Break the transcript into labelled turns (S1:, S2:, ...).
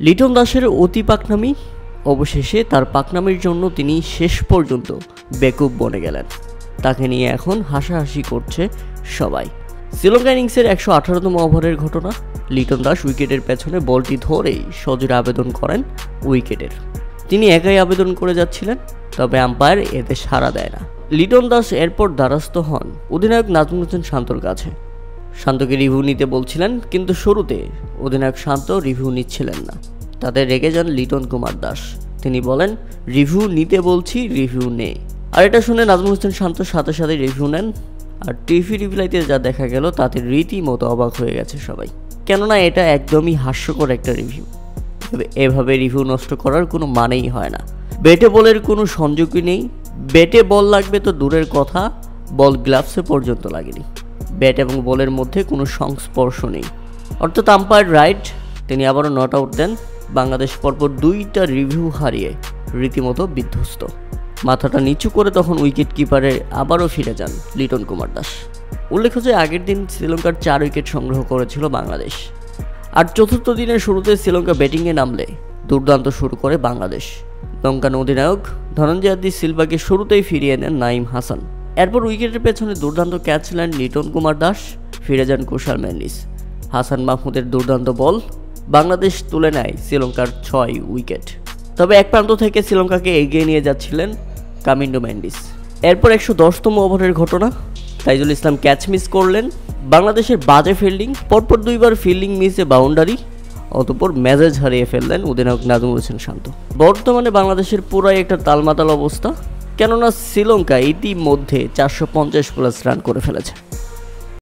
S1: লিটন দাসের অতি পাকনামি, অবশেষে তার পাকনামির জন্য তিনি শেষ পর্যন্ত বেকুব বনে গেলেন। তাকে নিয়ে এখন হাসাহাসি করছে সবাই। শ্রীলঙ্কা ইনিংসের 118তম ওভারের ঘটনা। লিটন দাস উইকেটের পেছনে বলটি ধরেই সজোরে আবেদন করেন উইকেটের। তিনি একাই আবেদন করে যাচ্ছিলেন, তবে আম্পায়ার এতে সাড়া দেয় না। লিটন দাস এরপর দ্বারস্থ হন অধিনায়ক নাজমুল হোসেন শান্তর কাছে। শান্তকে রিভিউ নিতে বলছিলেন, কিন্তু শুরুতে অধিনায়ক শান্ত রিভিউ নিচ্ছিলেন না। তাতে রেগে যান লিটন কুমার দাস। তিনি বলেন, রিভিউ নিতে বলছি, রিভিউ নেই। আর এটা শুনে নাজমুল হোসেন শান্ত সাথে সাথে রিভিউ নেন। আর টিভি রিপ্লাইতে যা দেখা গেল তাতে রীতিমতো অবাক হয়ে গেছে সবাই, কেননা এটা একদমই হাস্যকর একটা রিভিউ। এভাবে রিভিউ নষ্ট করার কোনো মানেই হয় না। ব্যাটে বলের কোনো সংযোগই নেই। ব্যাটে বল লাগবে তো দূরের কথা, বল গ্লাভসে পর্যন্ত লাগেনি। ব্যাট এবং বলের মধ্যে কোনো সংস্পর্শ নেই। অর্থাৎ আম্পায়ার রাইট। তিনি আবারও নট আউট দেন। বাংলাদেশ পরপর 2টা রিভিউ হারিয়ে রীতিমতো বিধ্বস্ত। মাথাটা নিচু করে তখন উইকেট কিপারে আবারও ফিরে যান লিটন কুমার দাস। উল্লেখ্য যে আগের দিন শ্রীলঙ্কার 4 উইকেট সংগ্রহ করেছিল বাংলাদেশ। আর চতুর্থ দিনের শুরুতে শ্রীলঙ্কা ব্যাটিংয়ে নামলে দুর্দান্ত শুরু করে বাংলাদেশ। লঙ্কান অধিনায়ক ধনঞ্জয় সিলভাকে শুরুতেই ফিরিয়ে নেন নাঈম হাসান। এরপর উইকেটের পেছনে দুর্দান্ত ক্যাচ নেন লিটন কুমার দাস, ফিরে যান কুশাল মেন্ডিস। হাসান মাহমুদের দুর্দান্ত বল, বাংলাদেশ তুলে নেয় শ্রীলঙ্কার 6 উইকেট। তবে এক প্রান্ত থেকে শ্রীলঙ্কাকে এগিয়ে নিয়ে যাচ্ছিলেন কামিন্ডো মেন্ডিস। এরপর 110তম ওভারের ঘটনা। তাইজুল ইসলাম ক্যাচ মিস করলেন। বাংলাদেশের বাজে ফিল্ডিং, পরপর 2বার ফিল্ডিং মিসে বাউন্ডারি, অতঃপর মেজাজ হারিয়ে ফেললেন অধিনায়ক নাজমুল হোসেন শান্ত। বর্তমানে বাংলাদেশের পুরাই একটা তালমাতাল অবস্থা, কেননা শ্রীলঙ্কা ইতিমধ্যে 450+ রান করে ফেলেছে।